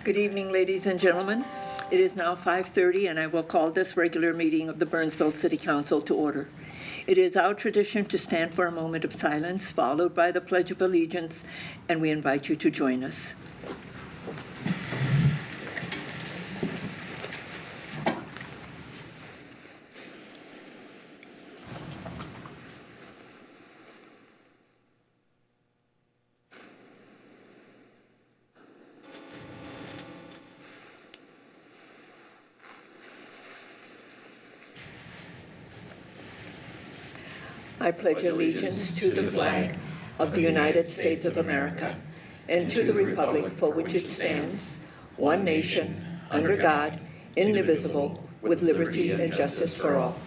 Good evening, ladies and gentlemen. It is now 5:30, and I will call this regular meeting of the Burnsville City Council to order. It is our tradition to stand for a moment of silence, followed by the Pledge of Allegiance, and we invite you to join us. I pledge allegiance to the flag of the United States of America and to the republic for which it stands, one nation, under God, indivisible, with liberty and justice for all.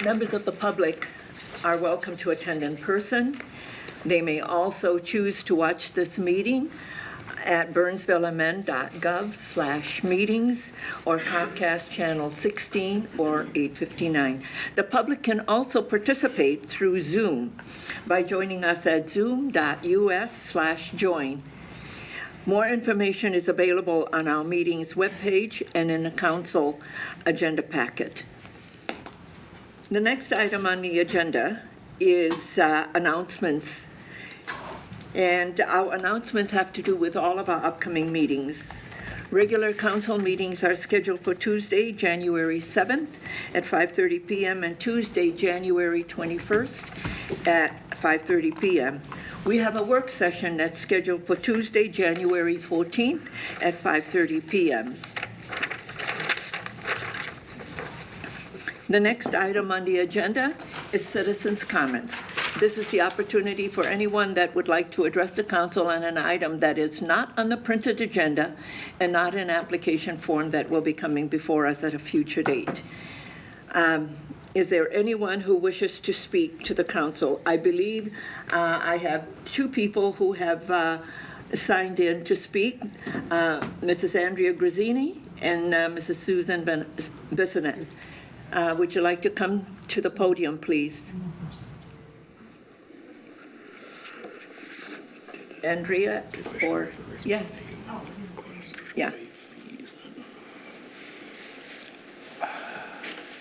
Members of the public are welcome to attend in person. They may also choose to watch this meeting at burnsvillemn.gov/meetings or Comcast Channel 16 or 859. The public can also participate through Zoom by joining us at zoom.us/join. More information is available on our meeting's webpage and in the council agenda packet. The next item on the agenda is announcements. And our announcements have to do with all of our upcoming meetings. Regular council meetings are scheduled for Tuesday, January 7th at 5:30 p.m. and Tuesday, January 21st at 5:30 p.m. We have a work session that's scheduled for Tuesday, January 14th at 5:30 p.m. The next item on the agenda is citizens' comments. This is the opportunity for anyone that would like to address the council on an item that is not on the printed agenda and not an application form that will be coming before us at a future date. Is there anyone who wishes to speak to the council? I believe I have two people who have signed in to speak, Mrs. Andrea Grazzini and Mrs. Susan Bissonette. Would you like to come to the podium, please? Andrea, or yes? Yeah.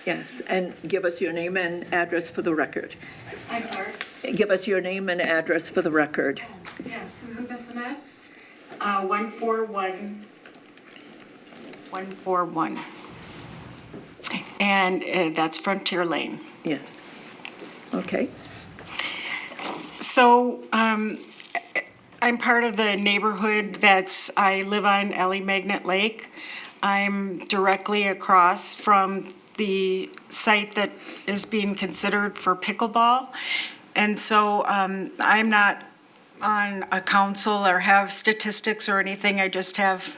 Yes, and give us your name and address for the record. I'm sorry? Give us your name and address for the record. Yes, Susan Bissonette, 141. And that's Frontier Lane. Yes. Okay. So I'm part of the neighborhood I live on Ellie Magnet Lake. I'm directly across from the site that is being considered for pickleball. And so I'm not on a council or have statistics or anything. I just have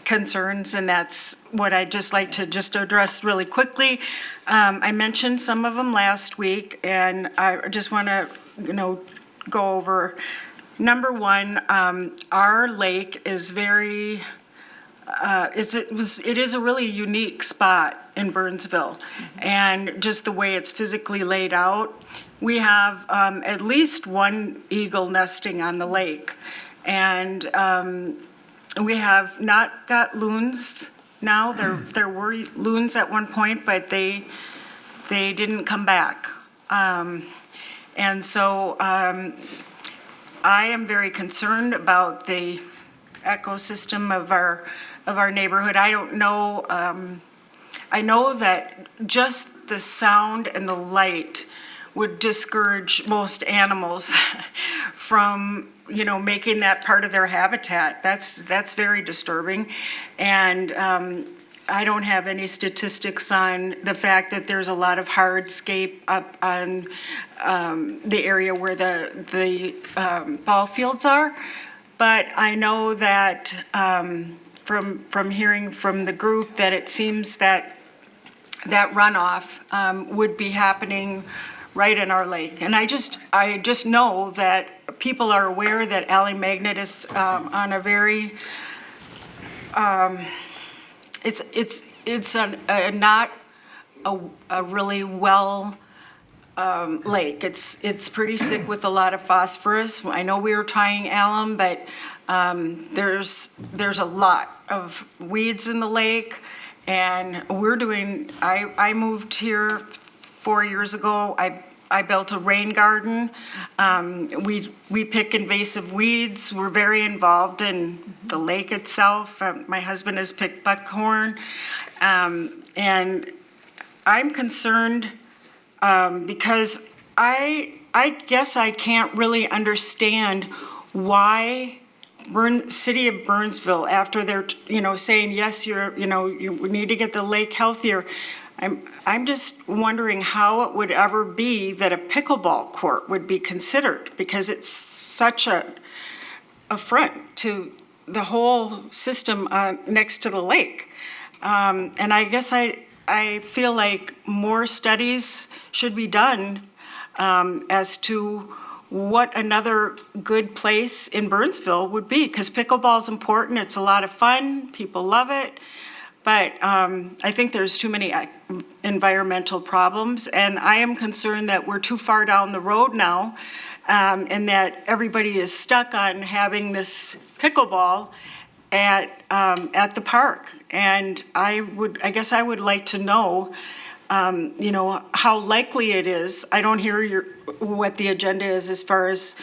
concerns, and that's what I'd just like to just address really quickly. I mentioned some of them last week, and I just want to, go over. Number one, our lake is very, it is a really unique spot in Burnsville, and just the way it's physically laid out. We have at least one eagle nesting on the lake, and we have not got loons now. There were loons at one point, but they didn't come back. And so I am very concerned about the ecosystem of our neighborhood. I don't know. I know that just the sound and the light would discourage most animals from making that part of their habitat. That's very disturbing. And I don't have any statistics on the fact that there's a lot of hardscape up on the area where the ball fields are. But I know that from hearing from the group that it seems that runoff would be happening right in our lake. And I just know that people are aware that Alley Magnet is on a very it's not a really well lake. It's pretty sick with a lot of phosphorus. I know we were trying alum, but there's a lot of weeds in the lake, and I moved here 4 years ago. I built a rain garden. We pick invasive weeds. We're very involved in the lake itself. My husband has picked buckhorn, and I'm concerned because I guess I can't really understand why City of Burnsville, after they're saying yes, we need to get the lake healthier. I'm just wondering how it would ever be that a pickleball court would be considered, because it's such a affront to the whole system next to the lake. And I guess I feel like more studies should be done as to what another good place in Burnsville would be, because pickleball is important. It's a lot of fun. People love it. But I think there's too many environmental problems, and I am concerned that we're too far down the road now, and that everybody is stuck on having this pickleball at the park. And I guess I would like to know, how likely it is. I don't hear what the agenda is as far as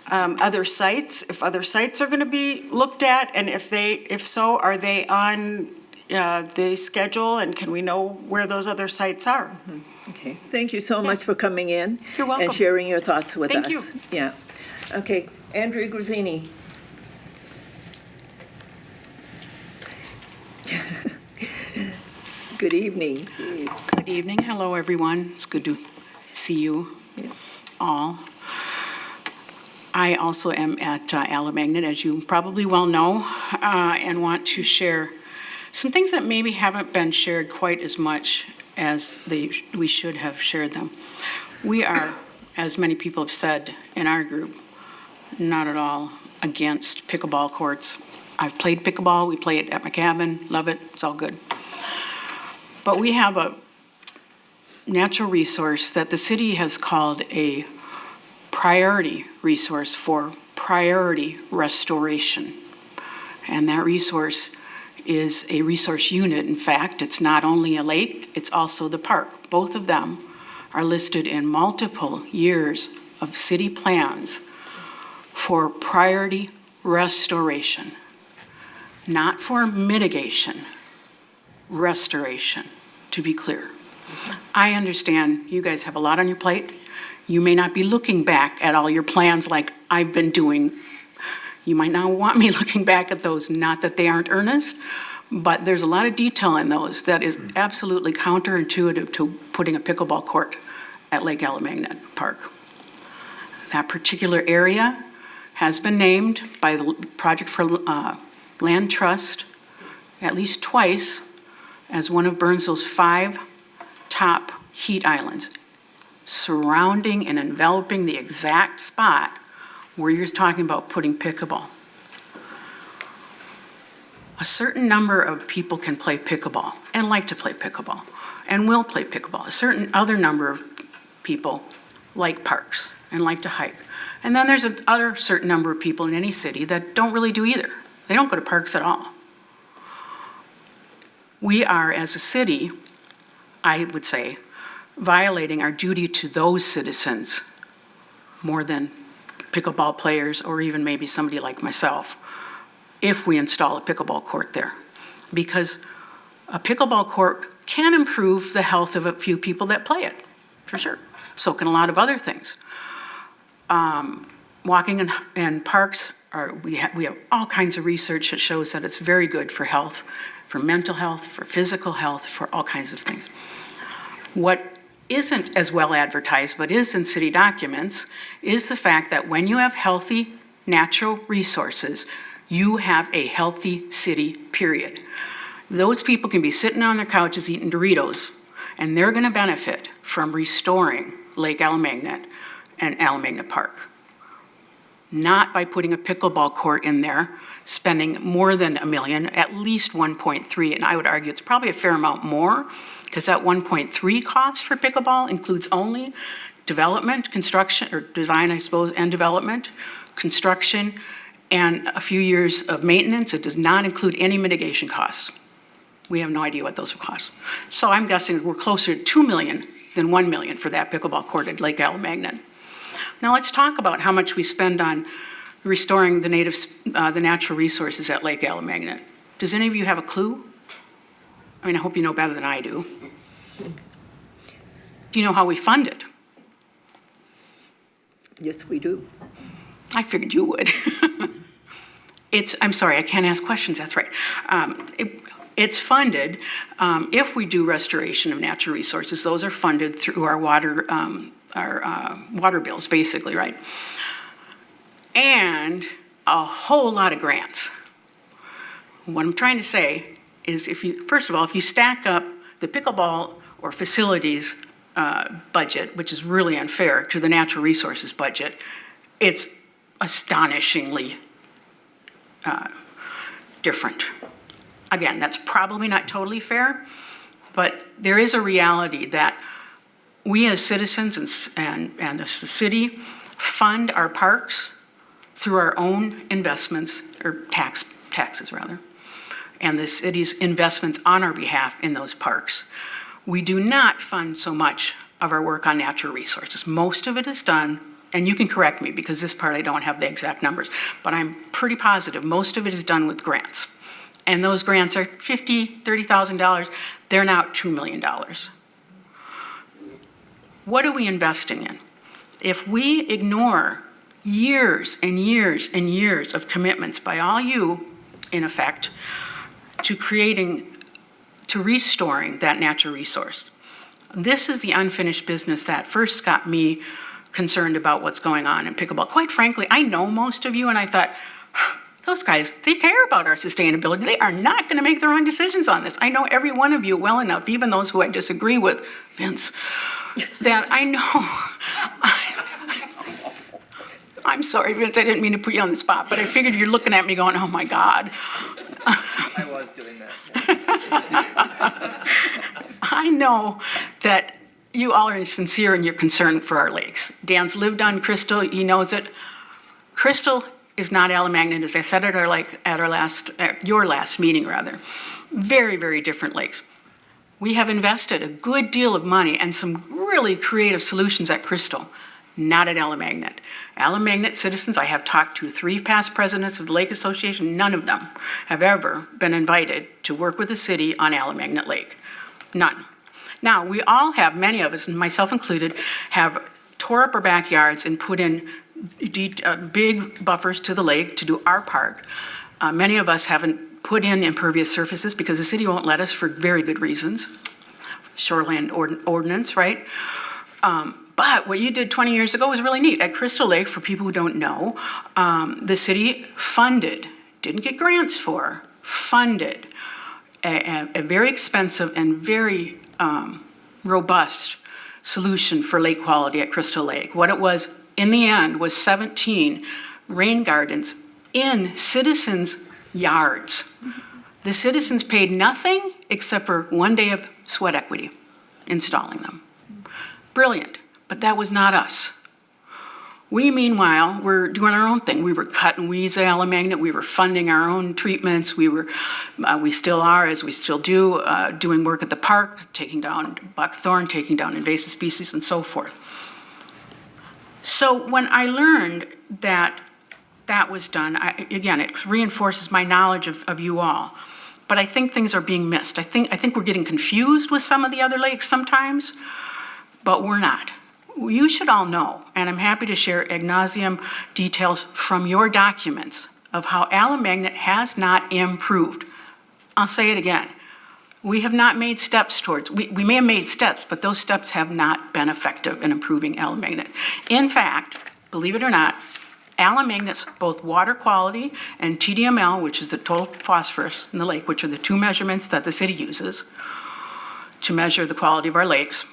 other sites, if other sites are going to be looked at, and if so, are they on the schedule, and can we know where those other sites are? Okay, thank you so much for coming in. You're welcome. And sharing your thoughts with us. Thank you. Yeah. Okay, Andrea Grazzini. Good evening. Good evening. Hello, everyone. It's good to see you all. I also am at Alamagnet, as you probably well know, and want to share some things that maybe haven't been shared quite as much as we should have shared them. We are, as many people have said in our group, not at all against pickleball courts. I've played pickleball. We play it at my cabin. Love it. It's all good. But we have a natural resource that the city has called a priority resource for priority restoration. And that resource is a resource unit. In fact, it's not only a lake, it's also the park. Both of them are listed in multiple years of city plans for priority restoration, not for mitigation, restoration, to be clear. I understand you guys have a lot on your plate. You may not be looking back at all your plans like I've been doing. You might not want me looking back at those, not that they aren't earnest, but there's a lot of detail in those that is absolutely counterintuitive to putting a pickleball court at Lake Alamagnet Park. That particular area has been named by the Project for Land Trust at least twice as one of Burnsville's 5 top heat islands, surrounding and enveloping the exact spot where you're talking about putting pickleball. A certain number of people can play pickleball and like to play pickleball and will play pickleball. A certain other number of people like parks and like to hike. And then there's another certain number of people in any city that don't really do either. They don't go to parks at all. We are, as a city, I would say, violating our duty to those citizens more than pickleball players or even maybe somebody like myself if we install a pickleball court there. Because a pickleball court can improve the health of a few people that play it, for sure. So can a lot of other things. Walking in parks, we have all kinds of research that shows that it's very good for health, for mental health, for physical health, for all kinds of things. What isn't as well advertised, but is in city documents, is the fact that when you have healthy natural resources, you have a healthy city, period. Those people can be sitting on their couches eating Doritos, and they're going to benefit from restoring Lake Alamagnet and Alamagnet Park. Not by putting a pickleball court in there, spending more than $1 million, at least 1.3, and I would argue it's probably a fair amount more, because that 1.3 cost for pickleball includes only development, construction, or design, I suppose, and development, construction, and a few years of maintenance. It does not include any mitigation costs. We have no idea what those will cost. So I'm guessing we're closer to 2 million than 1 million for that pickleball court at Lake Alamagnet. Now let's talk about how much we spend on restoring the natural resources at Lake Alamagnet. Does any of you have a clue? I mean, I hope you know better than I do. Do you know how we fund it? Yes, we do. I figured you would. I'm sorry, I can't ask questions, that's right. It's funded, if we do restoration of natural resources, those are funded through our water bills, basically, right? And a whole lot of grants. What I'm trying to say is first of all, if you stack up the pickleball or facilities budget, which is really unfair, to the natural resources budget, it's astonishingly different. Again, that's probably not totally fair, but there is a reality that we as citizens and as the city fund our parks through our own investments, or taxes rather, and the city's investments on our behalf in those parks. We do not fund so much of our work on natural resources. Most of it is done, and you can correct me because this part I don't have the exact numbers, but I'm pretty positive most of it is done with grants. And those grants are $50,000, $30,000. They're now $2 million. What are we investing in? If we ignore years and years and years of commitments by all you, in effect, to restoring that natural resource, this is the unfinished business that first got me concerned about what's going on in pickleball. Quite frankly, I know most of you, and I thought, those guys, they care about our sustainability. They are not going to make the wrong decisions on this. I know every one of you well enough, even those who I disagree with, Vince, that I know. I'm sorry, Vince, I didn't mean to put you on the spot, but I figured you're looking at me going, oh my God. I was doing that. I know that you all are sincere in your concern for our lakes. Dan's lived on Crystal, he knows it. Crystal is not Alamagnet, as I said at your last meeting rather. Very, very different lakes. We have invested a good deal of money and some really creative solutions at Crystal, not at Alamagnet. Alamagnet citizens, I have talked to 3 past presidents of the Lake Association, none of them have ever been invited to work with the city on Alamagnet Lake. None. Now, we all have, many of us, and myself included, have tore up our backyards and put in big buffers to the lake to do our part. Many of us haven't put in impervious surfaces because the city won't let us for very good reasons. Shoreland ordinance, right? But what you did 20 years ago was really neat. At Crystal Lake, for people who don't know, the city funded, didn't get grants for, funded a very expensive and very robust solution for lake quality at Crystal Lake. What it was, in the end, was 17 rain gardens in citizens' yards. The citizens paid nothing except for 1 day of sweat equity installing them. Brilliant, but that was not us. We, meanwhile, were doing our own thing. We were cutting weeds at Alamagnet. We were funding our own treatments. We still are, as we still do, doing work at the park, taking down buckthorn, taking down invasive species, and so forth. So when I learned that that was done, again, it reinforces my knowledge of you all. But I think things are being missed. I think we're getting confused with some of the other lakes sometimes, but we're not. You should all know, and I'm happy to share ad nauseum details from your documents of how Alamagnet has not improved. I'll say it again. We have not made steps towards, we may have made steps, but those steps have not been effective in improving Alamagnet. In fact, believe it or not, Alamagnet's both water quality and TDML, which is the total phosphorus in the lake, which are the 2 measurements that the city uses to measure the quality of our lakes,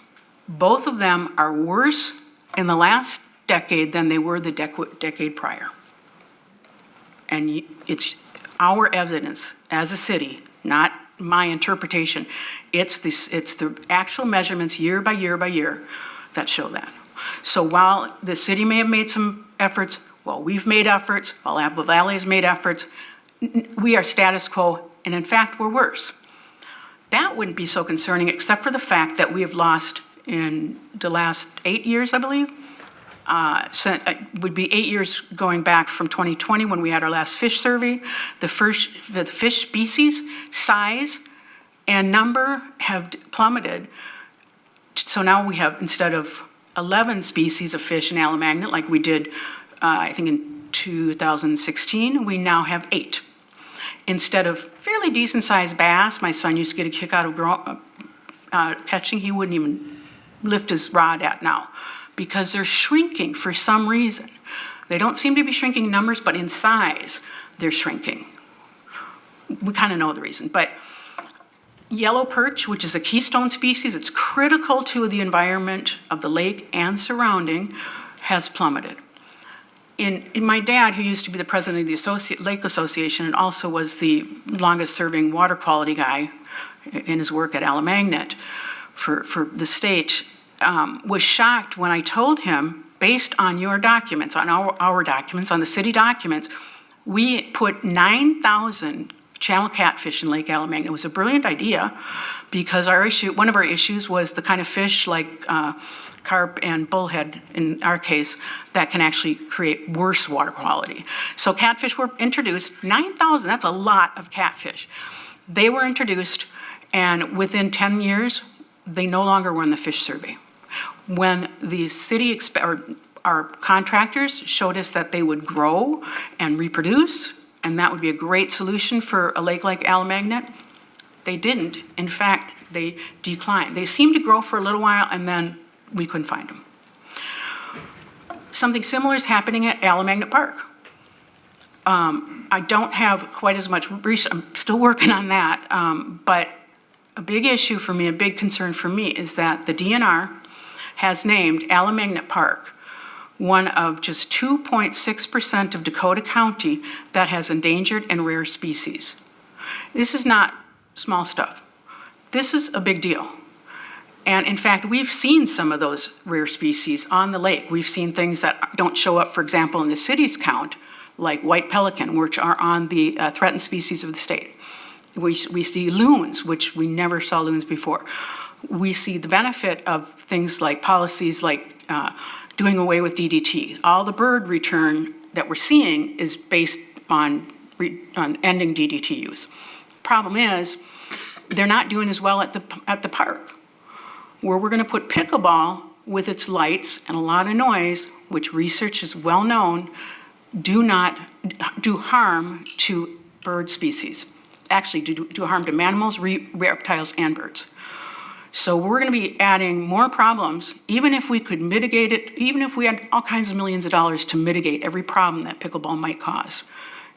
both of them are worse in the last decade than they were the decade prior. And it's our evidence as a city, not my interpretation. It's the actual measurements year by year by year that show that. So while the city may have made some efforts, while we've made efforts, while Apple Valley has made efforts, we are status quo, and in fact, we're worse. That wouldn't be so concerning, except for the fact that we have lost in the last 8 years, I believe. Would be 8 years going back from 2020 when we had our last fish survey. The fish species, size, and number have plummeted. So now we have, instead of 11 species of fish in Alamagnet, like we did, I think in 2016, we now have 8. Instead of fairly decent-sized bass, my son used to get a kick out of catching, he wouldn't even lift his rod at now, because they're shrinking for some reason. They don't seem to be shrinking in numbers, but in size, they're shrinking. We kind of know the reason, but yellow perch, which is a keystone species, it's critical to the environment of the lake and surrounding, has plummeted. In my dad, who used to be the president of the Lake Association and also was the longest serving water quality guy in his work at Alamagnet for the state, was shocked when I told him, based on your documents, on our documents, on the city documents, we put 9,000 channel catfish in Lake Alamagnet. It was a brilliant idea because one of our issues was the kind of fish like carp and bullhead, in our case, that can actually create worse water quality. So catfish were introduced, 9,000, that's a lot of catfish. They were introduced, and within 10 years, they no longer were in the fish survey. When the city, our contractors showed us that they would grow and reproduce, and that would be a great solution for a lake like Alamagnet, they didn't. In fact, they declined. They seemed to grow for a little while, and then we couldn't find them. Something similar is happening at Alamagnet Park. I don't have quite as much research. I'm still working on that, but a big issue for me, a big concern for me, is that the DNR has named Alamagnet Park one of just 2.6% of Dakota County that has endangered and rare species. This is not small stuff. This is a big deal. And in fact, we've seen some of those rare species on the lake. We've seen things that don't show up, for example, in the city's count, like white pelican, which are on the threatened species of the state. We see loons, which we never saw loons before. We see the benefit of things like policies like doing away with DDT. All the bird return that we're seeing is based on ending DDT use. Problem is, they're not doing as well at the park, where we're going to put pickleball with its lights and a lot of noise, which research is well known, do harm to bird species. Actually, do harm to mammals, reptiles, and birds. So we're going to be adding more problems, even if we could mitigate it, even if we had all kinds of millions of dollars to mitigate every problem that pickleball might cause.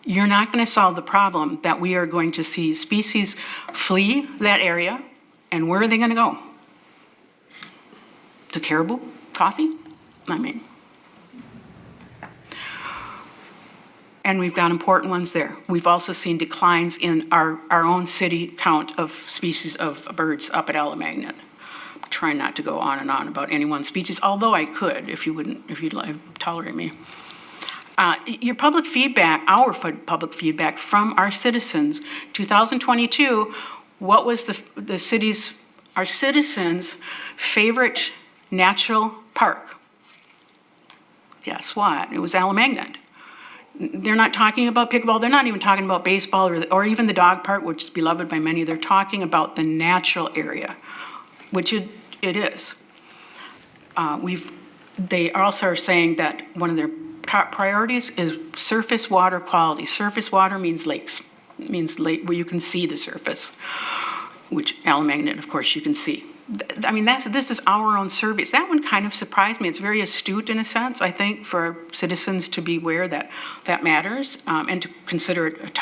You're not going to solve the problem that we are going to see species flee that area, and where are they going to go? To Caribou Coffee? I mean. And we've got important ones there. We've also seen declines in our own city count of species of birds up at Alamagnet. I'm trying not to go on and on about any one species, although I could if you'd tolerate me. Your public feedback, our public feedback from our citizens, 2022, what was our citizens' favorite natural park? Guess what? It was Alamagnet. They're not talking about pickleball. They're not even talking about baseball or even the dog park, which is beloved by many. They're talking about the natural area, which it is. They also are saying that one of their top priorities is surface water quality. Surface water means lakes. It means lake where you can see the surface, which Alamagnet, of course, you can see. I mean, this is our own surveys. That one kind of surprised me. It's very astute in a sense, I think, for citizens to be aware that that matters and to consider it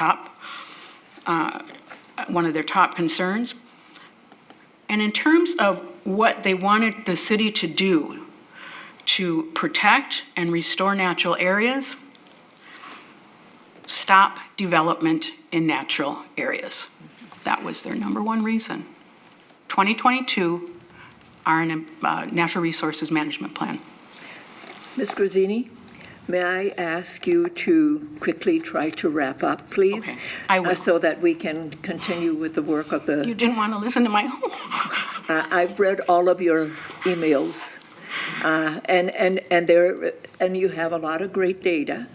one of their top concerns. And in terms of what they wanted the city to do to protect and restore natural areas, stop development in natural areas. That was their number one reason. 2022, our Natural Resources Management Plan. Ms. Grazzini, may I ask you to quickly try to wrap up, please? Okay, I will. So that we can continue with the work of You the, didn't want to listen to my, I've read all of your emails, and you have a lot of great data.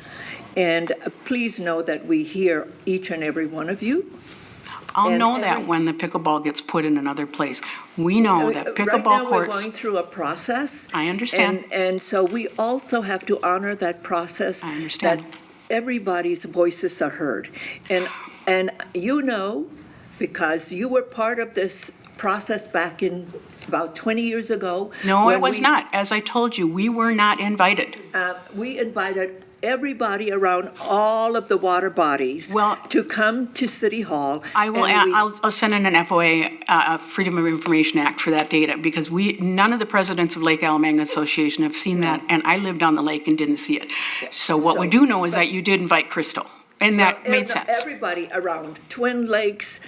And please know that we hear each and every one of you. I'll And know that every- when the pickleball gets put in another place. We know that Right pickleball now, we're courts, going through a process. I understand. And so we also have to honor that process. I understand. That everybody's voices are heard. And you know, because you were part of this process back in about 20 years ago. no, when it was we- not. As I told you, we were not invited. We invited everybody around all of the water bodies Well- to come to City Hall. I will, and we- I'll send in an FOA, Freedom of Information Act for that data, because none of the presidents of Lake Alamagna Association have seen that, and I lived on the lake and didn't see it. So what we So, do know is that you did invite Crystal, and that made sense. Everybody around Twin Lakes,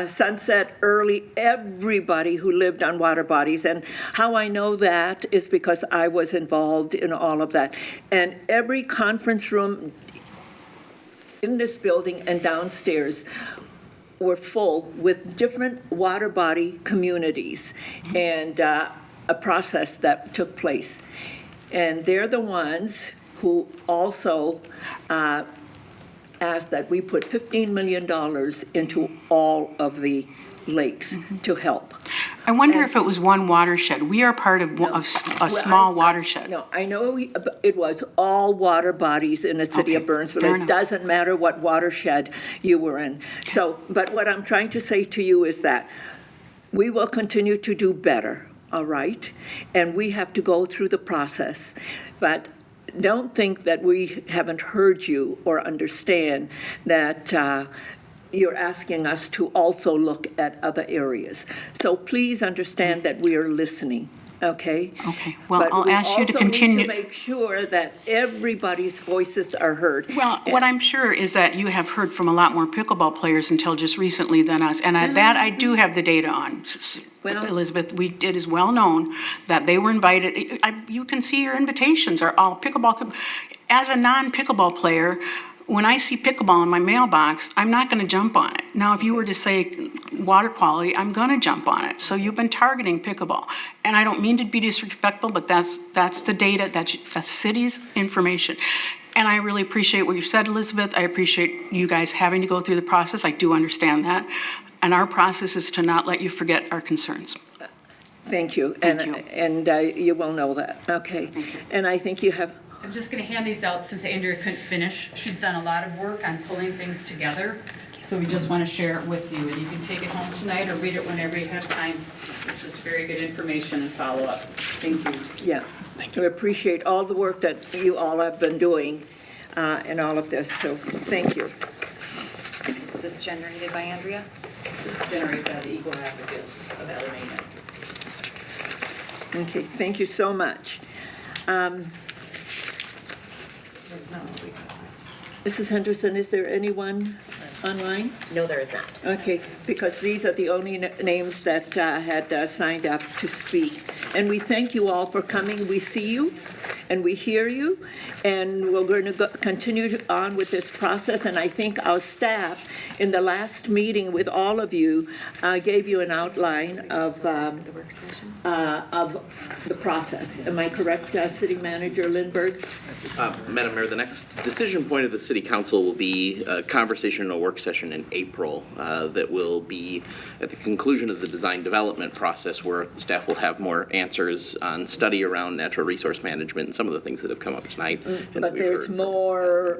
Sunset, Early, everybody who lived on water bodies. And how I know that is because I was involved in all of that. And every conference room in this building and downstairs were full with different water body communities and a process that took place. And they're the ones who also asked that we put $15 million into all of the lakes to help. I wonder if it was one watershed. We are part of a small watershed. No, I know it was all water bodies in the city of Okay, Burnsville. fair It enough. doesn't matter what watershed you were in. So, but what I'm trying to say to you is that we will continue to do better, all right? And we have to go through the process. But don't think that we haven't heard you or understand that you're asking us to also look at other areas. So please understand that we are listening, okay? Okay, well, I'll ask you to But we also continue. need to make sure that everybody's voices are heard. Well, what I'm sure is that you have heard from a lot more pickleball players until just recently than us, and that I do have the data on. Well- Elizabeth, it is well known that they were invited. You can see your invitations are all pickleball. As a non-pickleball player, when I see pickleball in my mailbox, I'm not going to jump on it. Now, if you were to say water quality, I'm going to jump on it. So you've been targeting pickleball. And I don't mean to be disrespectful, but that's the data, that's the city's information. And I really appreciate what you said, Elizabeth. I appreciate you guys having to go through the process. I do understand that. And our process is to not let you forget our concerns. Thank you. Thank you. And you will know that, okay? And I think you have, I'm just going to hand these out since Andrea couldn't finish. She's done a lot of work on pulling things together, so we just want to share it with you. And you can take it home tonight or read it whenever you have time. It's just very good information and follow-up. Thank you. yeah. We appreciate all the work that you all have been doing in all of this, so thank you. Was this generated by Andrea? This is generated by the Equal Advocates of Alameda. Okay, thank you so much. There's no request. Mrs. Henderson, is there anyone online? No, there is not. Okay, because these are the only names that had signed up to speak. And we thank you all for coming. We see you and we hear you, and we're going to continue on with this process. And I think our staff, in the last meeting with all of you, gave you an outline of The work session? the process. Am I correct, City Manager Lindberg? Madam Mayor, the next decision point of the City Council will be a conversation and a work session in April that will be at the conclusion of the design development process, where staff will have more answers on study around natural resource management and some of the things that have come up tonight. and that But we've there's heard from- more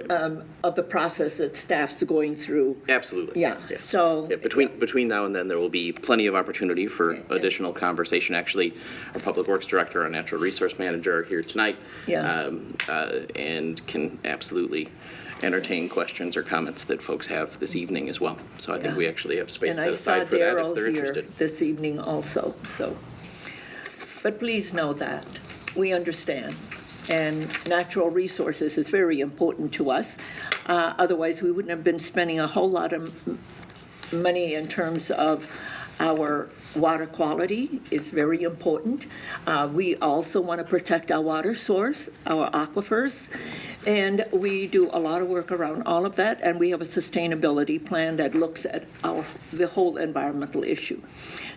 of the process that staff's going through. Absolutely. Yeah, Yes. so. Yeah, between now and then, there will be plenty of opportunity for additional conversation. Actually, our Public Works Director, our Natural Resource Manager are here tonight. Yeah. And can absolutely entertain questions or comments that folks have this evening as well. So I think Yeah. we actually have space And set I saw aside for that if they're Daryl here interested. this evening also, so. But please know that, we understand. And natural resources is very important to us. Otherwise, we wouldn't have been spending a whole lot of money in terms of our Water quality is very important. We also want to protect our water source, our aquifers, and we do a lot of work around all of that, and we have a sustainability plan that looks at the whole environmental issue.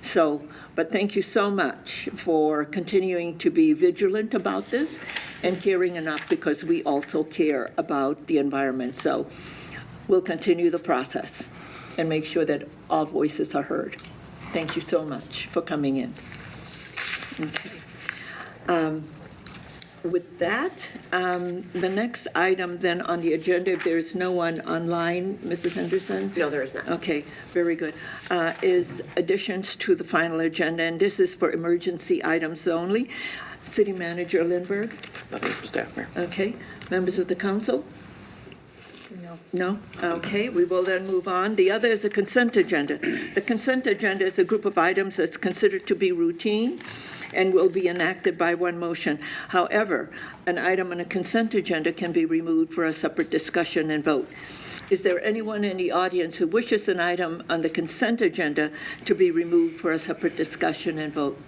So, but thank you so much for continuing to be vigilant about this and caring enough, because we also care about the environment. So we'll continue the process and make sure that all voices are heard. Thank you so much for coming in. Okay. With that, the next item then on the agenda, if there's no one online, Mrs. Henderson? No, there is not. Okay, very good. Is additions to the final agenda, and this is for emergency items only. City Manager Lindberg? Nothing for staff, Mayor. Okay. Members of the council? No. No? Okay, we will then move on. The other is a consent agenda. The consent agenda is a group of items that's considered to be routine and will be enacted by one motion. However, an item on a consent agenda can be removed for a separate discussion and vote. Is there anyone in the audience who wishes an item on the consent agenda to be removed for a separate discussion and vote?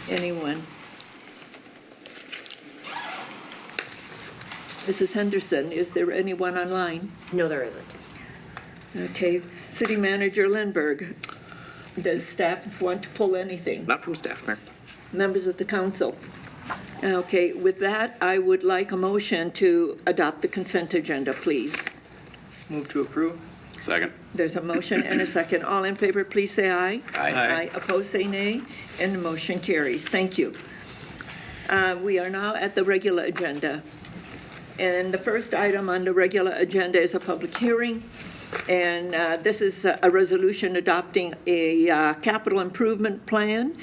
Anyone? Mrs. Henderson, is there anyone online? No, there isn't. Okay. City Manager Lindberg, does staff want to pull anything? Not from staff, Mayor. Members of the council? Okay, with that, I would like a motion to adopt the consent agenda, please. Move to approve. Second. There's a motion and a second. All in favor, please say aye. Aye. Aye. Opposed, say nay. And the motion carries. Thank you. We are now at the regular agenda. And the first item on the regular agenda is a public hearing. And this is a resolution adopting a capital improvement plan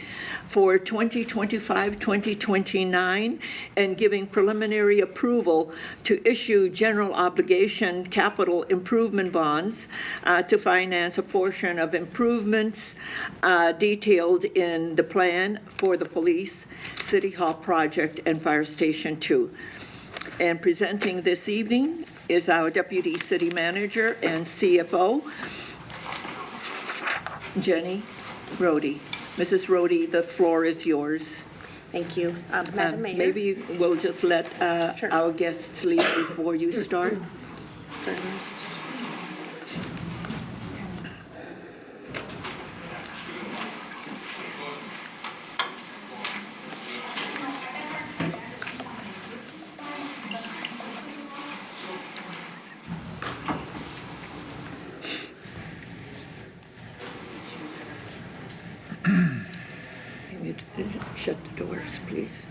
for 2025-2029 and giving preliminary approval to issue general obligation capital improvement bonds to finance a portion of improvements detailed in the plan for the police, City Hall project, and Fire Station 2. And presenting this evening is our Deputy City Manager and CFO, Jenny Rohde. Mrs. Rohde, the floor is yours. Thank you. Madam Mayor. Maybe we'll just let Sure. our guests leave before you start. Certainly. Can you shut the doors, please?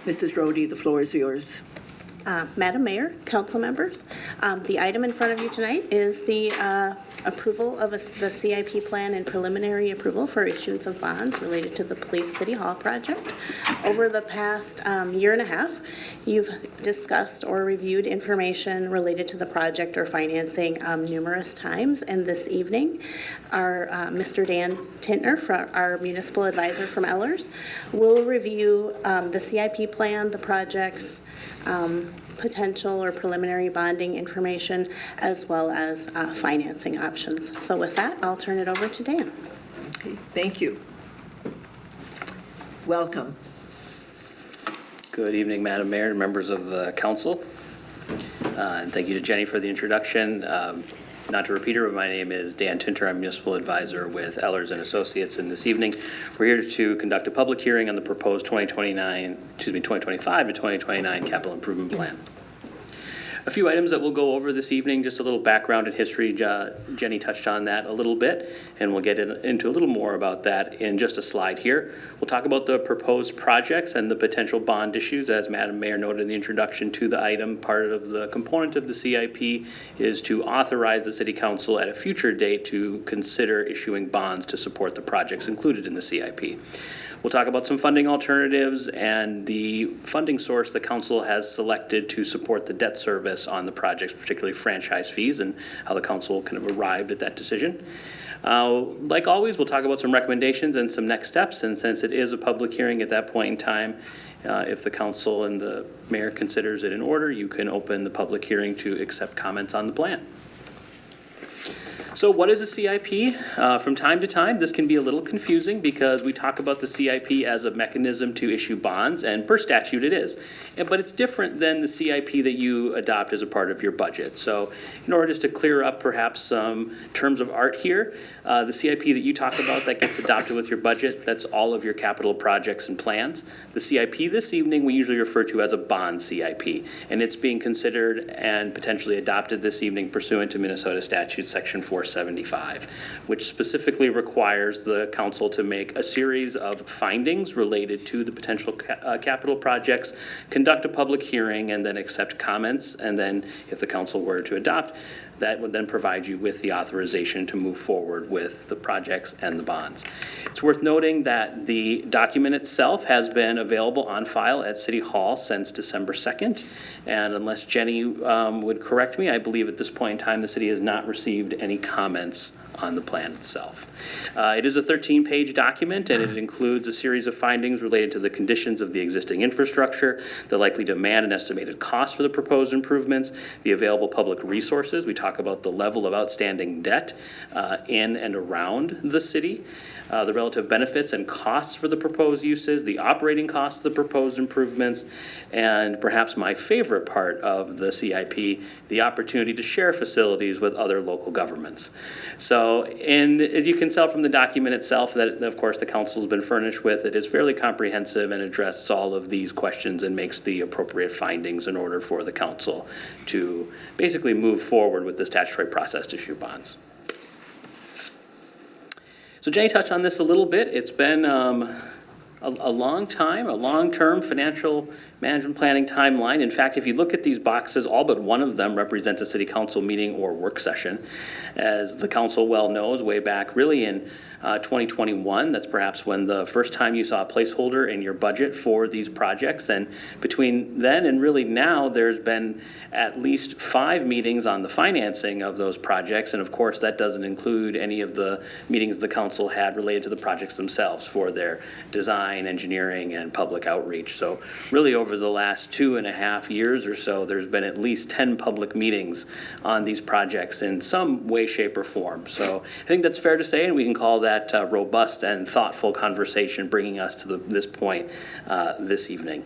Mrs. Rohde, the floor is yours. Madam Mayor, council members, the item in front of you tonight is the approval of the CIP plan and preliminary approval for issuance of bonds related to the Police City Hall project. Over the past year and a half, you've discussed or reviewed information related to the project or financing numerous times, and this evening, our Mr. Dan Tintner, our municipal advisor from Ellers, will review the CIP plan, the project's potential or preliminary bonding information, as well as financing options. So with that, I'll turn it over to Dan. Okay, thank you. Welcome. Good evening, Madam Mayor and members of the council. And thank you to Jenny for the introduction. Not to repeat her, but my name is Dan Tinter. I'm municipal advisor with Ellers and Associates. And this evening, we're here to conduct a public hearing on the proposed 2025 to 2029 capital improvement plan. A few items that we'll go over this evening, just a little background and history. Jenny touched on that a little bit, and we'll get into a little more about that in just a slide here. We'll talk about the proposed projects and the potential bond issues. As Madam Mayor noted in the introduction to the item, part of the component of the CIP is to authorize the City Council at a future date to consider issuing bonds to support the projects included in the CIP. We'll talk about some funding alternatives and the funding source the council has selected to support the debt service on the projects, particularly franchise fees, and how the council kind of arrived at that decision. Like always, we'll talk about some recommendations and some next steps, and since it is a public hearing at that point in time, If the council and the mayor considers it in order, you can open the public hearing to accept comments on the plan. So what is a CIP? From time to time, this can be a little confusing because we talk about the CIP as a mechanism to issue bonds, and per statute it is. But it's different than the CIP that you adopt as a part of your budget. So in order just to clear up perhaps some terms of art here, the CIP that you talk about that gets adopted with your budget, that's all of your capital projects and plans. The CIP this evening we usually refer to as a bond CIP, and it's being considered and potentially adopted this evening pursuant to Minnesota Statute Section 475, which specifically requires the council to make a series of findings related to the potential capital projects, conduct a public hearing, and then accept comments. And then if the council were to adopt, that would then provide you with the authorization to move forward with the projects and the bonds. It's worth noting that the document itself has been available on file at City Hall since December 2nd. And unless Jenny would correct me, I believe at this point in time, the city has not received any comments on the plan itself. It is a 13-page document, and it includes a series of findings related to the conditions of the existing infrastructure, the likely demand and estimated cost for the proposed improvements, the available public resources. We talk about the level of outstanding debt in and around the city, the relative benefits and costs for the proposed uses, the operating costs of the proposed improvements, and perhaps my favorite part of the CIP, the opportunity to share facilities with other local governments. So, and as you can tell from the document itself that, of course, the council's been furnished with, it is fairly comprehensive and addresses all of these questions and makes the appropriate findings in order for the council to basically move forward with the statutory process to issue bonds. So Jenny touched on this a little bit. It's been a long time, a long-term financial management planning timeline. In fact, if you look at these boxes, all but one of them represents a city council meeting or work session. As the council well knows, way back really in 2021, that's perhaps when the first time you saw a placeholder in your budget for these projects. And between then and really now, there's been at least 5 meetings on the financing of those projects. And of course, that doesn't include any of the meetings the council had related to the projects themselves for their design, engineering, and public outreach. So really over the last 2.5 years or so, there's been at least 10 public meetings on these projects in some way, shape, or form. So I think that's fair to say, and we can call that robust and thoughtful conversation bringing us to this point this evening.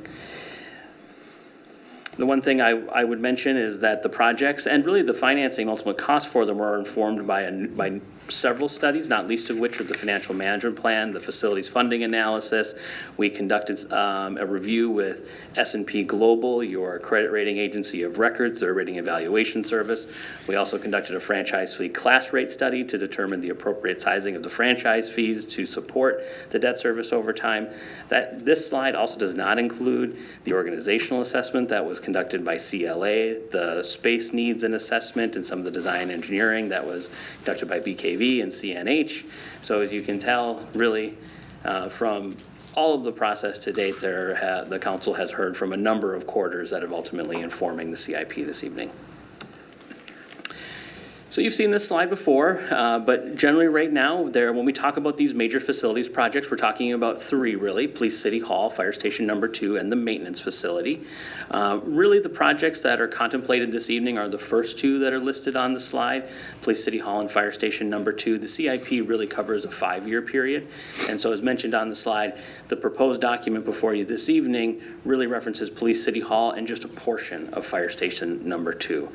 The one thing I would mention is that the projects and really the financing ultimate costs for them are informed by several studies, not least of which are the financial management plan, the facilities funding analysis. We conducted a review with S&P Global, your credit rating agency of records, their rating evaluation service. We also conducted a franchise fee class rate study to determine the appropriate sizing of the franchise fees to support the debt service over time. This slide also does not include the organizational assessment that was conducted by CLA, the space needs and assessment, and some of the design engineering that was conducted by BKV and CNH. So as you can tell, really, from all of the process to date, the council has heard from a number of quarters that have ultimately informing the CIP this evening. So you've seen this slide before, but generally right now, when we talk about these major facilities projects, we're talking about 3 really: Police City Hall, Fire Station number 2, and the maintenance facility. Really the projects that are contemplated this evening are the first 2 that are listed on the slide, Police City Hall and Fire Station number 2. The CIP really covers a 5-year period. And so as mentioned on the slide, the proposed document before you this evening really references Police City Hall and just a portion of Fire Station number 2.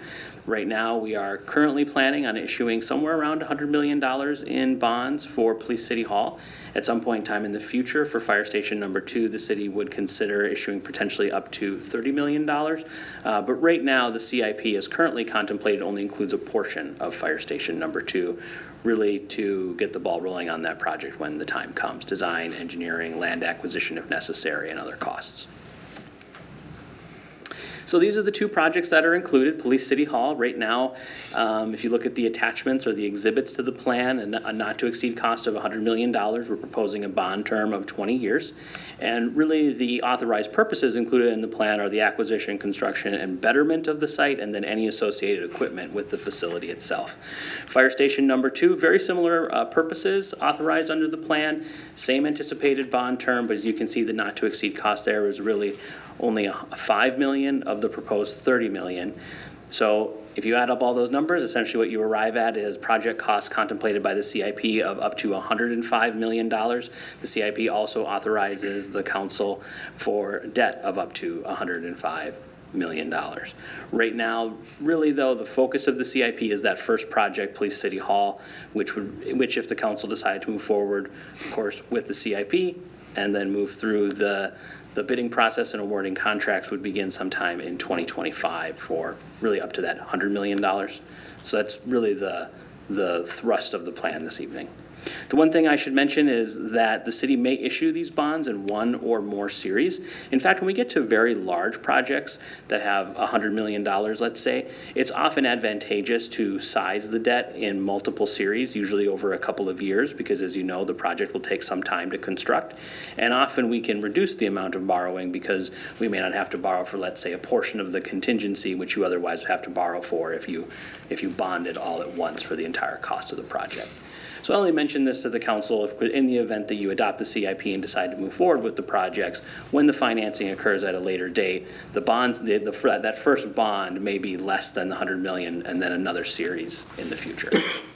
Right now, we are currently planning on issuing somewhere around $100 million in bonds for Police City Hall. At some point in time in the future, for Fire Station number 2, the city would consider issuing potentially up to $30 million. But right now, the CIP is currently contemplated only includes a portion of Fire Station number 2, really to get the ball rolling on that project when the time comes. Design, engineering, land acquisition if necessary, and other costs. So these are the two projects that are included. Police City Hall, right now, if you look at the attachments or the exhibits to the plan, a not-to-exceed cost of $100 million. We're proposing a bond term of 20 years. And really, the authorized purposes included in the plan are the acquisition, construction, and betterment of the site, and then any associated equipment with the facility itself. Fire Station number 2, very similar purposes authorized under the plan, same anticipated bond term, but as you can see, the not-to-exceed cost there is really only $5 million of the proposed $30 million. So if you add up all those numbers, essentially what you arrive at is project costs contemplated by the CIP of up to $105 million. The CIP also authorizes the council for debt of up to $105 million. Right now, really though, the focus of the CIP is that first project, Police City Hall, which if the council decided to move forward, of course, with the CIP, and then move through the bidding process and awarding contracts would begin sometime in 2025 for really up to that $100 million. So that's really the thrust of the plan this evening. The one thing I should mention is that the city may issue these bonds in one or more series. In fact, when we get to very large projects that have $100 million, let's say, it's often advantageous to size the debt in multiple series, usually over a couple of years, because as you know, the project will take some time to construct. And often we can reduce the amount of borrowing because we may not have to borrow for, let's say, a portion of the contingency, which you otherwise would have to borrow for if you bond it all at once for the entire cost of the project. So I only mention this to the council in the event that you adopt the CIP and decide to move forward with the projects. When the financing occurs at a later date, the bonds, that first bond may be less than the $100 million and then another series in the future.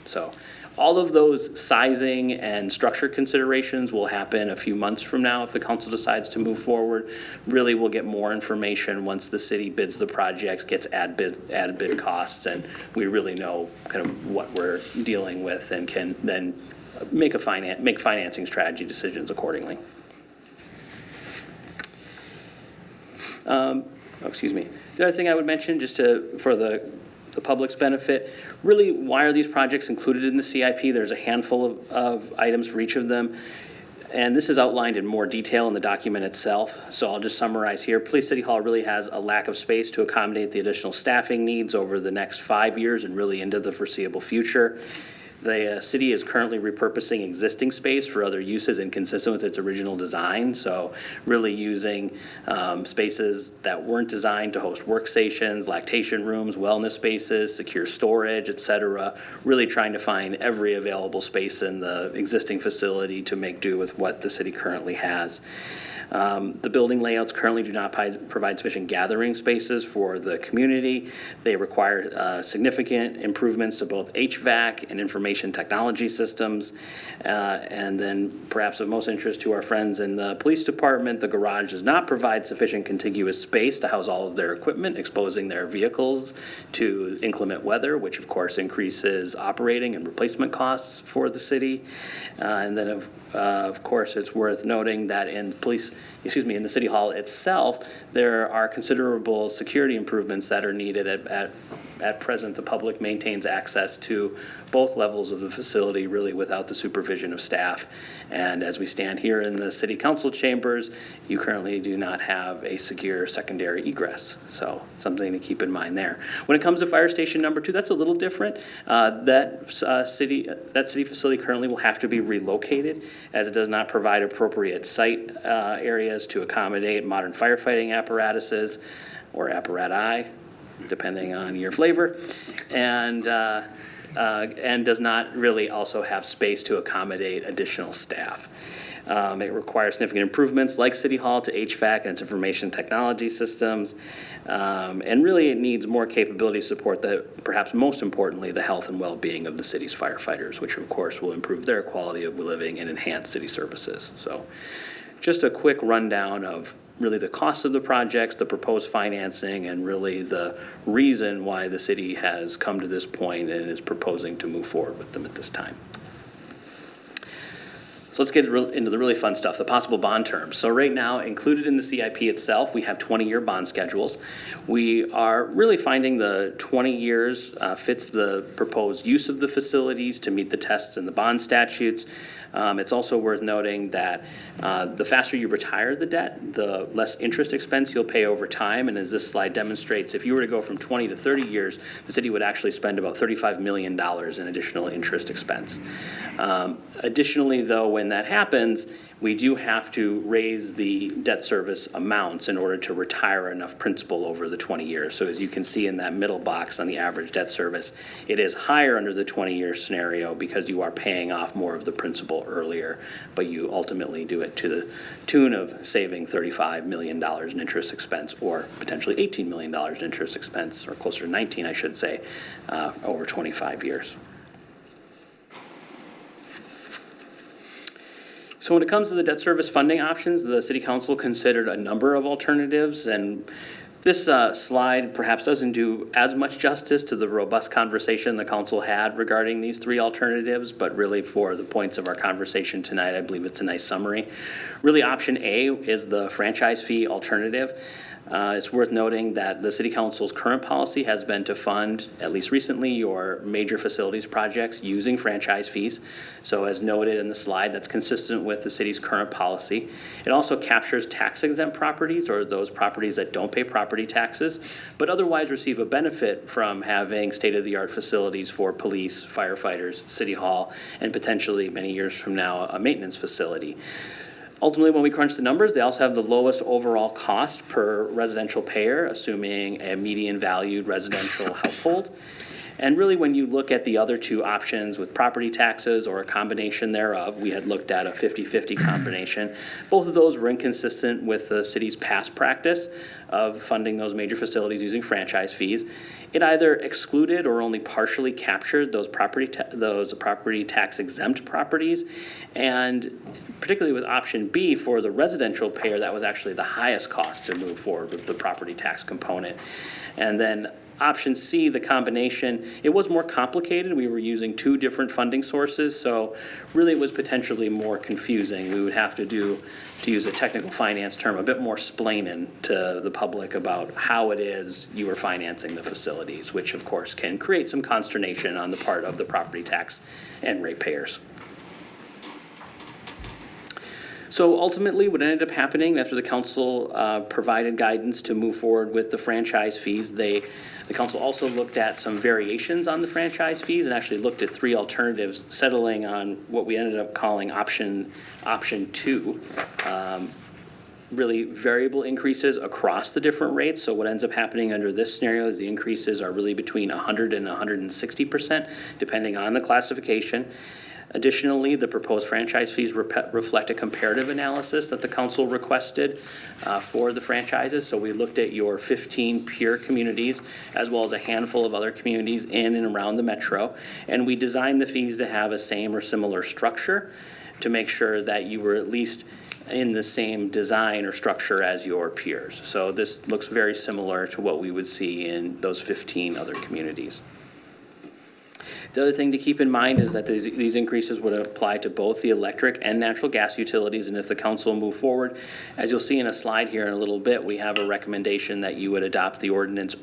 So all of those sizing and structure considerations will happen a few months from now if the council decides to move forward. Really, we'll get more information once the city bids the projects, gets add bid costs, and we really know kind of what we're dealing with and can then make financing strategy decisions accordingly. Excuse me. The other thing I would mention, just for the public's benefit, really, why are these projects included in the CIP? There's a handful of items for each of them, and this is outlined in more detail in the document itself, so I'll just summarize here. Police City Hall really has a lack of space to accommodate the additional staffing needs over the next 5 years and really into the foreseeable future. The city is currently repurposing existing space for other uses inconsistent with its original design. So really using spaces that weren't designed to host workstations, lactation rooms, wellness spaces, secure storage, et cetera. Really trying to find every available space in the existing facility to make do with what the city currently has. The building layouts currently do not provide sufficient gathering spaces for the community. They require significant improvements to both HVAC and information technology systems. And then perhaps of most interest to our friends in the police department, the garage does not provide sufficient contiguous space to house all of their equipment, exposing their vehicles to inclement weather, which of course increases operating and replacement costs for the city. And then of course, it's worth noting that in the City Hall itself, there are considerable security improvements that are needed. At present, the public maintains access to both levels of the facility, really without the supervision of staff. And as we stand here in the City Council chambers, you currently do not have a secure secondary egress. So something to keep in mind there. When it comes to Fire Station number 2, that's a little different. That city facility currently will have to be relocated as it does not provide appropriate site areas to accommodate modern firefighting apparatuses or apparati, depending on your flavor, and does not really also have space to accommodate additional staff. It requires significant improvements like City Hall to HVAC and its information technology systems, and really it needs more capability to support perhaps most importantly, the health and well-being of the city's firefighters, which of course will improve their quality of living and enhance city services. So just a quick rundown of really the cost of the projects, the proposed financing, and really the reason why the city has come to this point and is proposing to move forward with them at this time. So let's get into the really fun stuff, the possible bond terms. So right now, included in the CIP itself, we have 20-year bond schedules. We are really finding the 20 years fits the proposed use of the facilities to meet the tests in the bond statutes. It's also worth noting that the faster you retire the debt, the less interest expense you'll pay over time. And as this slide demonstrates, if you were to go from 20 to 30 years, the city would actually spend about $35 million in additional interest expense. Additionally, though, when that happens, we do have to raise the debt service amounts in order to retire enough principal over the 20 years. So as you can see in that middle box on the average debt service, it is higher under the 20-year scenario because you are paying off more of the principal earlier, but you ultimately do it to the tune of saving $35 million in interest expense, or potentially $18 million in interest expense, or closer to 19, I should say, over 25 years. So when it comes to the debt service funding options, the City Council considered a number of alternatives, and this slide perhaps doesn't do as much justice to the robust conversation the Council had regarding these three alternatives, but really for the points of our conversation tonight, I believe it's a nice summary. Really, option A is the franchise fee alternative. It's worth noting that the City Council's current policy has been to fund, at least recently, your major facilities projects using franchise fees. So as noted in the slide, that's consistent with the city's current policy. It also captures tax-exempt properties, or those properties that don't pay property taxes, but otherwise receive a benefit from having state-of-the-art facilities for police, firefighters, city hall, and potentially many years from now, a maintenance facility. Ultimately, when we crunch the numbers, they also have the lowest overall cost per residential payer, assuming a median valued residential household. And really, when you look at the other two options with property taxes or a combination thereof, we had looked at a 50-50 combination. Both of those were inconsistent with the city's past practice of funding those major facilities using franchise fees. It either excluded or only partially captured those property tax exempt properties, and particularly with option B for the residential payer, that was actually the highest cost to move forward with the property tax component. And then option C, the combination, it was more complicated. We were using two different funding sources, so really it was potentially more confusing. We would have to use a technical finance term, a bit more splaining to the public about how it is you are financing the facilities, which of course can create some consternation on the part of the property tax and ratepayers. So ultimately, what ended up happening after the council provided guidance to move forward with the franchise fees, the council also looked at some variations on the franchise fees and actually looked at three alternatives, settling on what we ended up calling option 2. Really variable increases across the different rates. So what ends up happening under this scenario is the increases are really between 100 and 160%, depending on the classification. Additionally, the proposed franchise fees reflect a comparative analysis that the council requested for the franchises. So we looked at your 15 peer communities as well as a handful of other communities in and around the metro, and we designed the fees to have a same or similar structure to make sure that you were at least in the same design or structure as your peers. So this looks very similar to what we would see in those 15 other communities. The other thing to keep in mind is that these increases would apply to both the electric and natural gas utilities, and if the council move forward, as you'll see in a slide here in a little bit, we have a recommendation that you would adopt the ordinance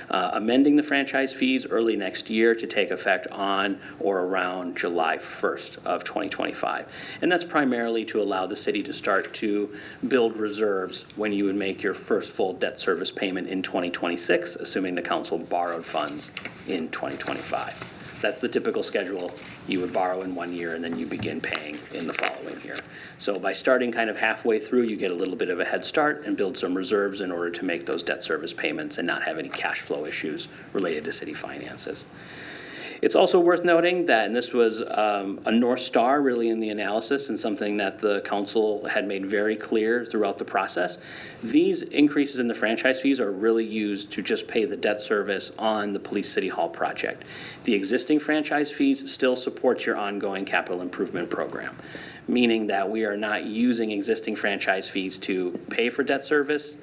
amending the franchise fees early next year to take effect on or around July 1st of 2025. And that's primarily to allow the city to start to build reserves when you would make your first full debt service payment in 2026, assuming the council borrowed funds in 2025. That's the typical schedule. You would borrow in 1 year and then you begin paying in the following year. So by starting kind of halfway through, you get a little bit of a head start and build some reserves in order to make those debt service payments and not have any cash flow issues related to city finances. It's also worth noting that, and this was a North Star really in the analysis and something that the council had made very clear throughout the process, these increases in the franchise fees are really used to just pay the debt service on the Police City Hall project. The existing franchise fees still support your ongoing capital improvement program, meaning that we are not using existing franchise fees to pay for debt service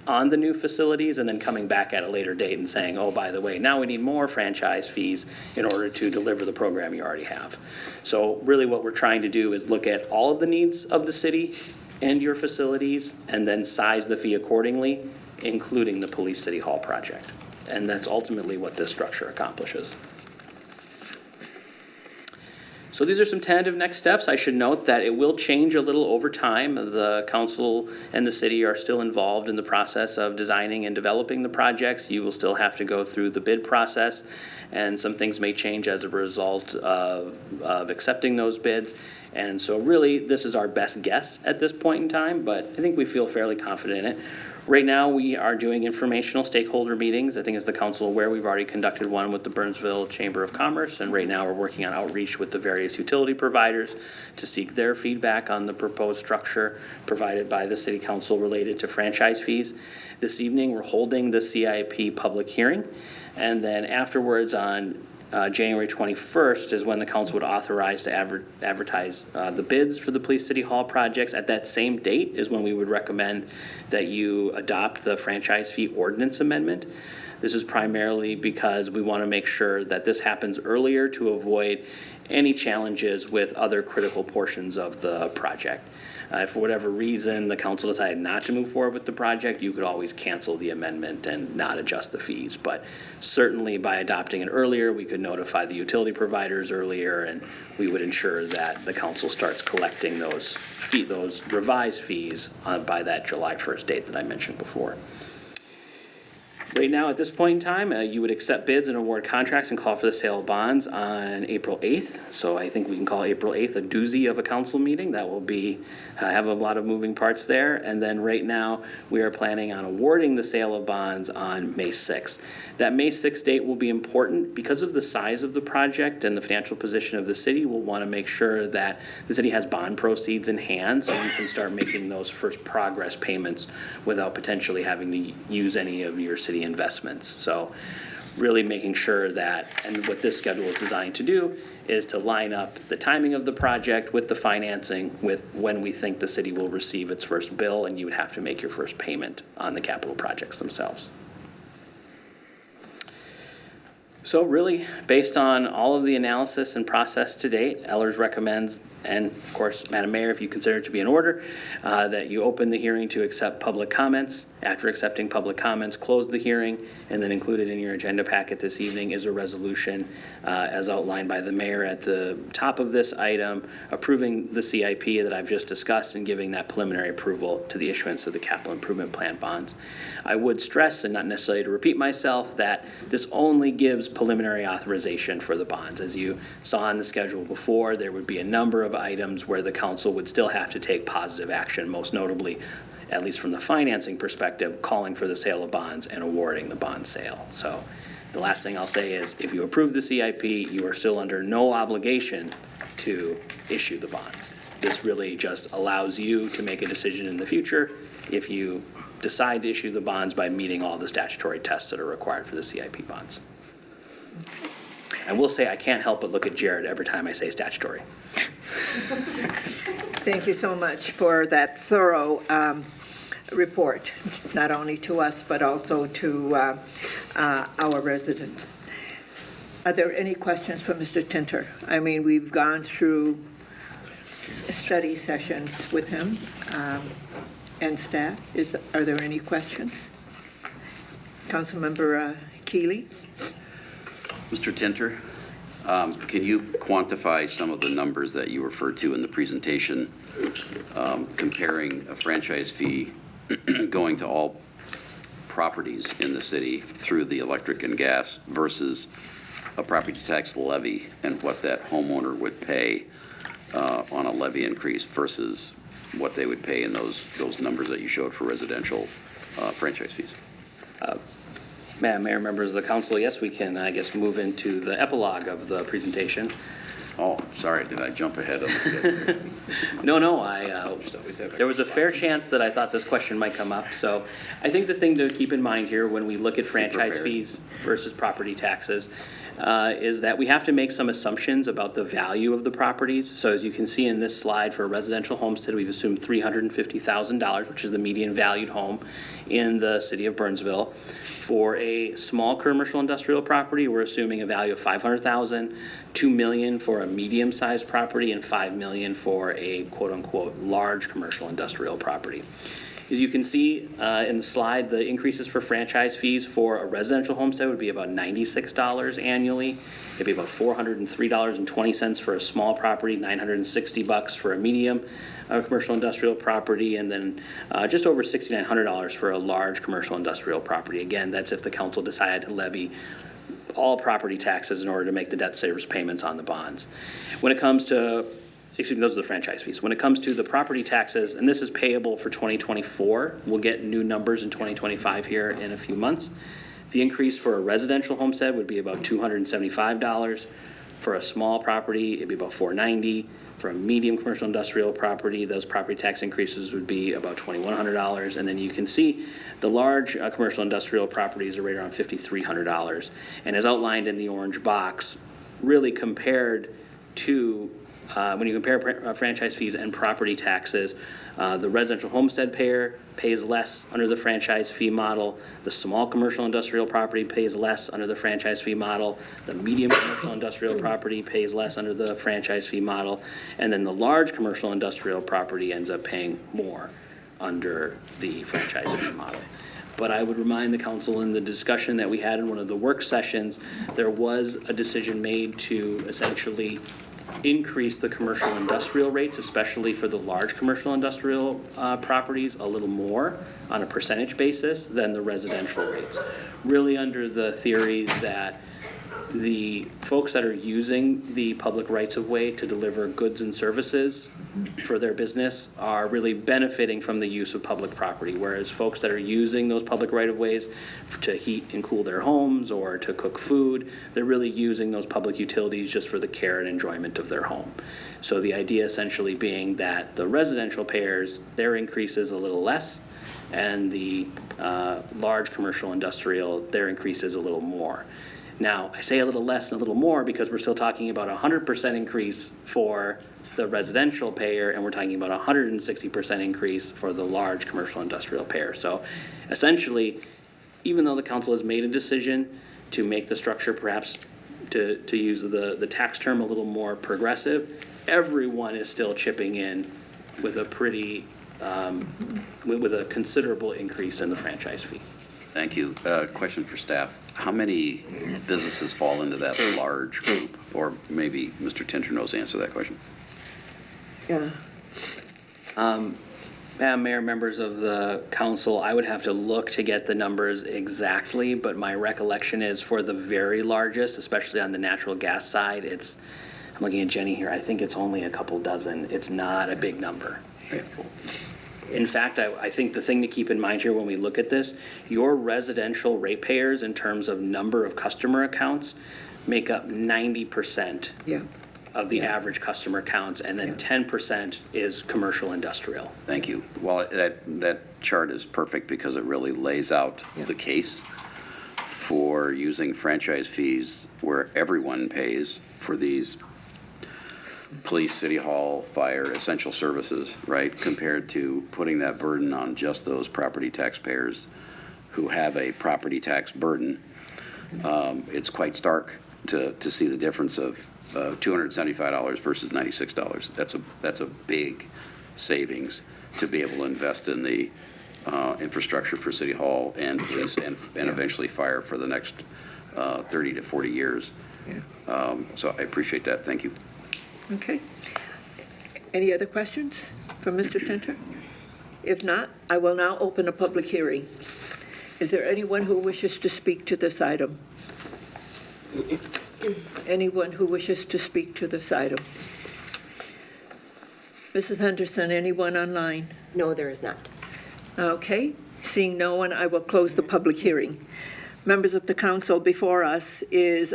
on the new facilities and then coming back at a later date and saying, oh, by the way, now we need more franchise fees in order to deliver the program you already have. So really what we're trying to do is look at all of the needs of the city and your facilities and then size the fee accordingly, including the Police City Hall project. And that's ultimately what this structure accomplishes. So these are some tentative next steps. I should note that it will change a little over time. The council and the city are still involved in the process of designing and developing the projects. You will still have to go through the bid process, and some things may change as a result of accepting those bids. And so really, this is our best guess at this point in time, but I think we feel fairly confident in it. Right now, we are doing informational stakeholder meetings. I think as the council aware, we've already conducted one with the Burnsville Chamber of Commerce, and right now we're working on outreach with the various utility providers to seek their feedback on the proposed structure provided by the city council related to franchise fees. This evening, we're holding the CIP public hearing, and then afterwards on January 21st is when the council would authorize to advertise the bids for the Police City Hall projects. At that same date is when we would recommend that you adopt the franchise fee ordinance amendment. This is primarily because we want to make sure that this happens earlier to avoid any challenges with other critical portions of the project. If for whatever reason the council decided not to move forward with the project, you could always cancel the amendment and not adjust the fees. But certainly by adopting it earlier, we could notify the utility providers earlier, and we would ensure that the council starts collecting those revised fees by that July 1st date that I mentioned before. Right now, at this point in time, you would accept bids and award contracts and call for the sale of bonds on April 8th. So I think we can call April 8th a doozy of a council meeting. That will be have a lot of moving parts there. And then right now, we are planning on awarding the sale of bonds on May 6th. That May 6th date will be important because of the size of the project and the financial position of the city. We'll want to make sure that the city has bond proceeds in hand so we can start making those first progress payments without potentially having to use any of your city investments. So really making sure that, and what this schedule is designed to do, is to line up the timing of the project with the financing with when we think the city will receive its first bill, and you would have to make your first payment on the capital projects themselves. So really, based on all of the analysis and process to date, Ellers recommends, and of course, Madam Mayor, if you consider it to be in order, that you open the hearing to accept public comments. After accepting public comments, close the hearing, and then included in your agenda packet this evening is a resolution as outlined by the mayor at the top of this item, approving the CIP that I've just discussed and giving that preliminary approval to the issuance of the capital improvement plan bonds. I would stress, and not necessarily to repeat myself, that this only gives preliminary authorization for the bonds. As you saw on the schedule before, there would be a number of items where the council would still have to take positive action, most notably, at least from the financing perspective, calling for the sale of bonds and awarding the bond sale. So the last thing I'll say is if you approve the CIP, you are still under no obligation to issue the bonds. This really just allows you to make a decision in the future if you decide to issue the bonds by meeting all the statutory tests that are required for the CIP bonds. I will say I can't help but look at Jared every time I say statutory. Thank you so much for that thorough report, not only to us, but also to our residents. Are there any questions for Mr. Tinter? I mean, we've gone through study sessions with him and staff. Are there any questions? Councilmember Keeley? Mr. Tinter, can you quantify some of the numbers that you referred to in the presentation, comparing a franchise fee going to all properties in the city through the electric and gas versus a property tax levy and what that homeowner would pay on a levy increase versus what they would pay in those numbers that you showed for residential franchise fees? Madam Mayor, members of the council, yes, we can, I guess, move into the epilogue of the presentation. Oh, sorry, did I jump ahead of the No, there was a fair chance that I thought this question might come up. So I think the thing to keep in mind here when we look at franchise prepared. fees versus property taxes is that we have to make some assumptions about the value of the properties. So as you can see in this slide, for a residential homestead, we've assumed $350,000, which is the median valued home in the city of Burnsville. For a small commercial industrial property, we're assuming a value of $500,000, $2 million for a medium-sized property, and $5 million for a quote-unquote large commercial industrial property. As you can see in the slide, the increases for franchise fees for a residential homestead would be about $96 annually. It'd be about $403.20 for a small property, $960 for a medium commercial industrial property, and then just over $6,900 for a large commercial industrial property. Again, that's if the council decided to levy all property taxes in order to make the debt service payments on the bonds. When it comes to those are the franchise fees. When it comes to the property taxes, and this is payable for 2024, we'll get new numbers in 2025 here in a few months. The increase for a residential homestead would be about $275. For a small property, it'd be about $490. For a medium commercial industrial property, those property tax increases would be about $2,100. And then you can see the large commercial industrial properties are right around $5,300. And as outlined in the orange box, really compared to when you compare franchise fees and property taxes, the residential homestead payer pays less under the franchise fee model. The small commercial industrial property pays less under the franchise fee model. The medium commercial industrial property pays less under the franchise fee model. And then the large commercial industrial property ends up paying more under the franchise fee model. But I would remind the council in the discussion that we had in one of the work sessions, there was a decision made to essentially increase the commercial industrial rates, especially for the large commercial industrial properties, a little more on a percentage basis than the residential rates. Really under the theory that the folks that are using the public rights of way to deliver goods and services for their business are really benefiting from the use of public property, whereas folks that are using those public right of ways to heat and cool their homes or to cook food, they're really using those public utilities just for the care and enjoyment of their home. So the idea essentially being that the residential payers, their increase is a little less, and the large commercial industrial, their increase is a little more. Now, I say a little less and a little more because we're still talking about a 100% increase for the residential payer, and we're talking about a 160% increase for the large commercial industrial payer. So essentially, even though the council has made a decision to make the structure perhaps to use the tax term a little more progressive, everyone is still chipping in with a pretty, with a considerable increase in the franchise fee. Thank you. Question for staff. How many businesses fall into that large group? Or maybe Mr. Tinter knows the answer to that question. Yeah. Madam Mayor, members of the council, I would have to look to get the numbers exactly, but my recollection is for the very largest, especially on the natural gas side, I'm looking at Jenny here, I think it's only a couple dozen. It's not a big number. In fact, I think the thing to keep in mind here when we look at this, your residential ratepayers in terms of number of customer accounts make up 90% of the average customer counts, and then 10% is commercial industrial. Thank you. Well, that chart is perfect because it really lays out the case for using franchise fees where everyone pays for these police, city hall, fire, essential services, right, compared to putting that burden on just those property taxpayers who have a property tax burden. It's quite stark to see the difference of $275 versus $96. That's a big savings to be able to invest in the infrastructure for city hall and police and eventually fire for the next 30 to 40 years. So I appreciate that. Thank you. Okay. Any other questions from Mr. Tinter? If not, I will now open a public hearing. Is there anyone who wishes to speak to this item? Anyone who wishes to speak to this item? Mrs. Henderson, anyone online? No, there is not. Okay. Seeing no one, I will close the public hearing. Members of the council, before us is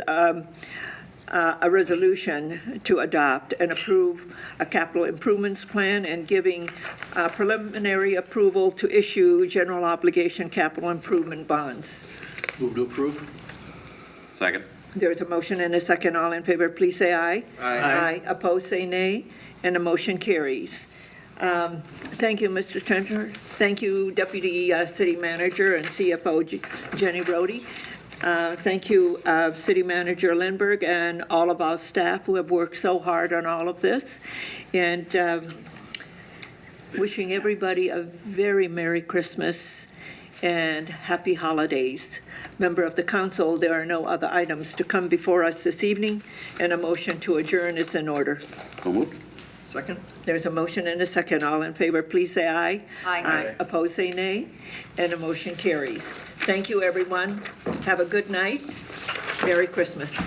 a resolution to adopt and approve a capital improvements plan and giving preliminary approval to issue general obligation capital improvement bonds. Move to approve. Second. There's a motion and a second. All in favor, please say aye. Aye. Opposed, say nay, and the motion carries. Thank you, Mr. Turner. Thank you, Deputy City Manager and CFO Jenny Rhodey. Thank you, City Manager Lindberg, and all of our staff who have worked so hard on all of this. And wishing everybody a very Merry Christmas and Happy Holidays. Member of the council, there are no other items to come before us this evening, and a motion to adjourn is in order. So moved. Second? There's a motion and a second. All in favor, please say aye. Aye. Opposed, say nay, and the motion carries. Thank you, everyone. Have a good night. Merry Christmas.